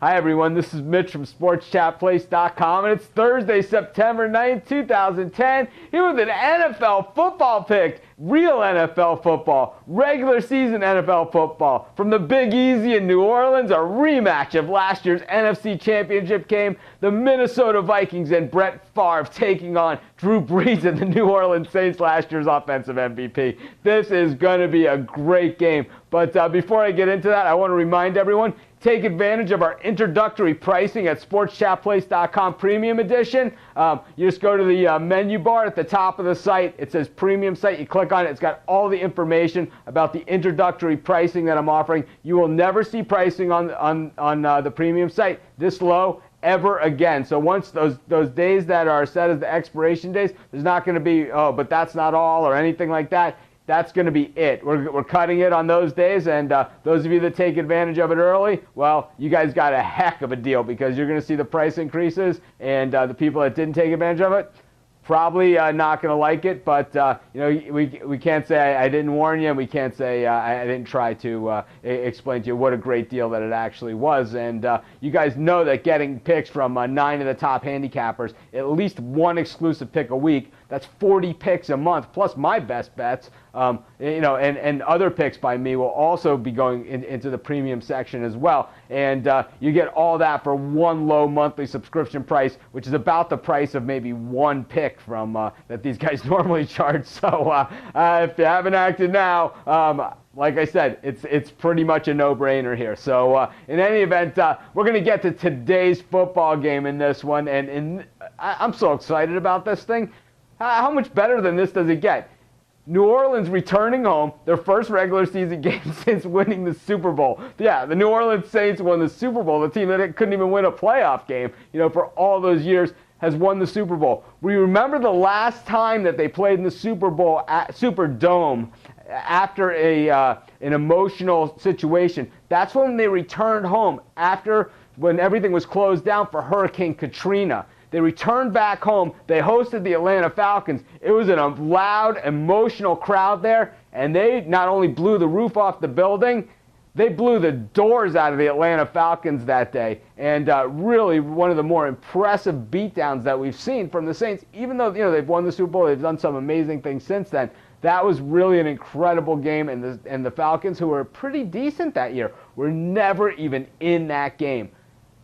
Hi everyone, this is Mitch from SportsChatPlace.com, and it's Thursday, September 9th, 2010, here with an NFL football pick. Real NFL football, regular season NFL football. From the Big Easy in New Orleans, a rematch of last year's NFC Championship game, the Minnesota Vikings and Brett Favre taking on Drew Brees and the New Orleans Saints, last year's offensive MVP. This is going to be a great game. But before I get into that, I want to remind everyone, take advantage of our introductory pricing at SportsChatPlace.com Premium Edition. You just go to the menu bar at the top of the site. It says Premium Site. You click on it. It's got all the information about the introductory pricing that I'm offering. You will never see pricing on the Premium site this low ever again. So once those days that are set as the expiration days, there's not going to be, oh, but that's not all or anything like that. That's going to be it. We're cutting it on those days, and those of you that take advantage of it early, well, you guys got a heck of a deal, because you're going to see the price increases, and the people that didn't take advantage of it, probably not going to like it. But we can't say I didn't warn you, and we can't say I didn't try to explain to you what a great deal that it actually was. And you guys know that getting picks from 9 of the top handicappers, at least one exclusive pick a week, that's 40 picks a month, plus my best bets, and other picks by me will also be going into the premium section as well. And you get all that for one low monthly subscription price, which is about the price of maybe one pick from that these guys normally charge. So if you haven't acted now, like I said, it's pretty much a no-brainer here. So in any event, we're going to get to today's football game in this one, and I'm so excited about this thing. How much better than this does it get? New Orleans returning home, their first regular season game since winning the Super Bowl. Yeah, the New Orleans Saints won the Super Bowl. The team that couldn't even win a playoff game, for all those years, has won the Super Bowl. We remember the last time that they played in the Super Bowl at Superdome after an emotional situation. That's when they returned home when everything was closed down for Hurricane Katrina. They returned back home. They hosted the Atlanta Falcons. It was in a loud, emotional crowd there, and they not only blew the roof off the building, they blew the doors out of the Atlanta Falcons that day. And really one of the more impressive beatdowns that we've seen from the Saints. Even though they've won the Super Bowl, they've done some amazing things since then. That was really an incredible game, and the Falcons, who were pretty decent that year, were never even in that game.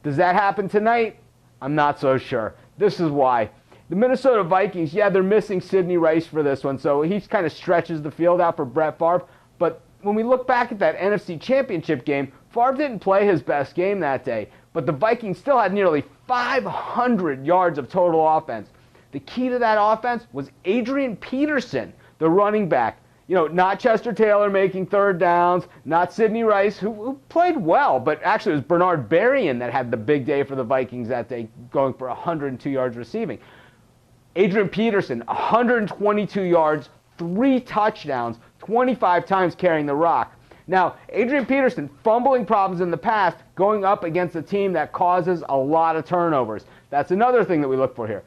Does that happen tonight? I'm not so sure. This is why. The Minnesota Vikings, yeah, they're missing Sidney Rice for this one, so he kind of stretches the field out for Brett Favre. But when we look back at that NFC Championship game, Favre didn't play his best game that day, but the Vikings still had nearly 500 yards of total offense. The key to that offense was Adrian Peterson, the running back. Not Chester Taylor making third downs, not Sidney Rice, who played well, but actually it was Bernard Berrien that had the big day for the Vikings that day, going for 102 yards receiving. Adrian Peterson, 122 yards, 3 touchdowns, 25 times carrying the rock. Now, Adrian Peterson, fumbling problems in the past, going up against a team that causes a lot of turnovers. That's another thing that we look for here.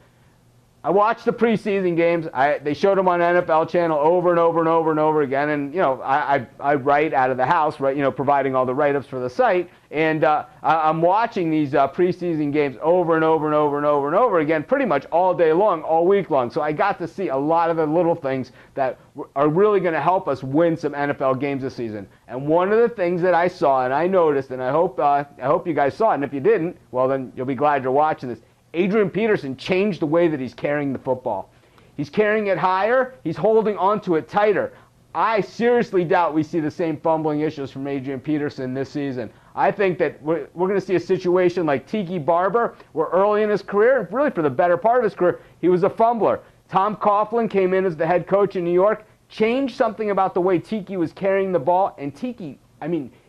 I watched the preseason games. They showed them on NFL Channel over and over and over and over again. And, I write out of the house, right, providing all the write-ups for the site. And I'm watching these preseason games over and over and over and over and over again, pretty much all day long, all week long. So I got to see a lot of the little things that are really going to help us win some NFL games this season. And one of the things that I saw and I noticed, and I hope you guys saw it, and if you didn't, well, then you'll be glad you're watching this. Adrian Peterson changed the way that he's carrying the football. He's carrying it higher. He's holding onto it tighter. I seriously doubt we see the same fumbling issues from Adrian Peterson this season. I think that we're going to see a situation like Tiki Barber, where early in his career, really for the better part of his career, he was a fumbler. Tom Coughlin came in as the head coach in New York, changed something about the way Tiki was carrying the ball, and Tiki,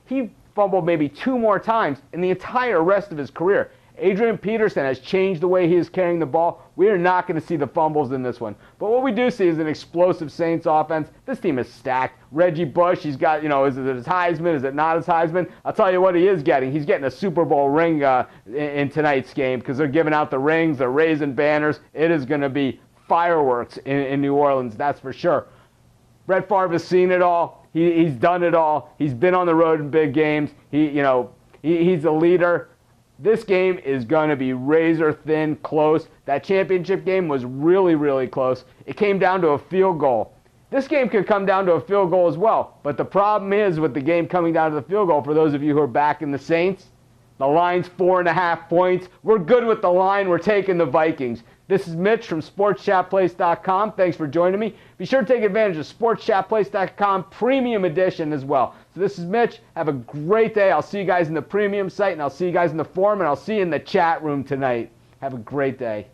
he fumbled maybe 2 more times in the entire rest of his career. Adrian Peterson has changed the way he is carrying the ball. We are not going to see the fumbles in this one. But what we do see is an explosive Saints offense. This team is stacked. Reggie Bush, he's got, is it his Heisman? Is it not his Heisman? I'll tell you what he is getting. He's getting a Super Bowl ring in tonight's game, because they're giving out the rings. They're raising banners. It is going to be fireworks in New Orleans, that's for sure. Brett Favre has seen it all. He's done it all. He's been on the road in big games. He's a leader. This game is going to be razor thin close. That championship game was really, really close. It came down to a field goal. This game could come down to a field goal as well. But the problem is with the game coming down to the field goal, for those of you who are backing the Saints, the line's 4.5 points. We're good with the line. We're taking the Vikings. This is Mitch from SportsChatPlace.com. Thanks for joining me. Be sure to take advantage of SportsChatPlace.com Premium Edition as well. So this is Mitch. Have a great day. I'll see you guys in the Premium site, and I'll see you guys in the forum, and I'll see you in the chat room tonight. Have a great day.